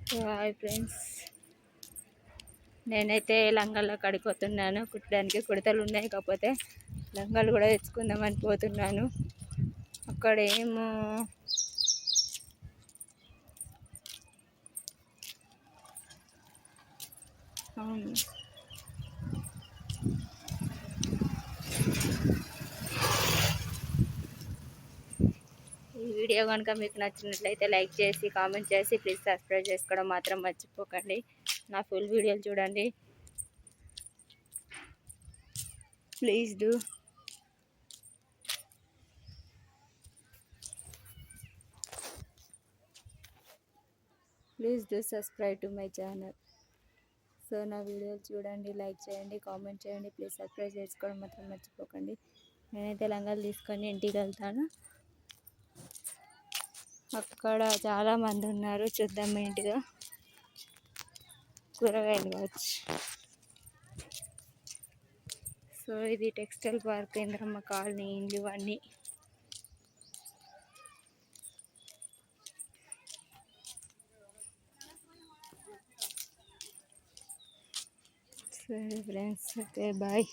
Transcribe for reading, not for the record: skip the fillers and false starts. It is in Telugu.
హాయ్ ఫ్రెండ్స్, నేనైతే లంగాల్లో కడిపోతున్నాను. కుట్టడానికి కుడతలు ఉన్నాయి, కాకపోతే లంగాలు కూడా తెచ్చుకుందామని పోతున్నాను. అక్కడేమో అవును ఈ వీడియో కనుక మీకు నచ్చినట్లయితే లైక్ చేసి కామెంట్ చేసి ప్లీజ్ సబ్స్క్రైబ్ చేసుకోవడం మాత్రం మర్చిపోకండి. నా ఫుల్ వీడియోలు చూడండి, please do subscribe to my channel. So నా వీడియోలు చూడండి, లైక్ చేయండి, కామెంట్ చేయండి, ప్లీజ్ సబ్స్క్రైబ్ చేసుకోవడం మాత్రం మర్చిపోకండి. నేనైతే లంగాలు తీసుకొని ఇంటికి వెళ్తాను. అక్కడ చాలామంది ఉన్నారు, చూద్దాం ఏంటిదో. కూరగాయలు కావచ్చు. సో ఇది టెక్స్టైల్ పార్క్, ఇంద్రమ్మ కాలనీ, ఇండ్లు ఇవన్నీ. సరే ఫ్రెండ్స్, ఓకే బాయ్.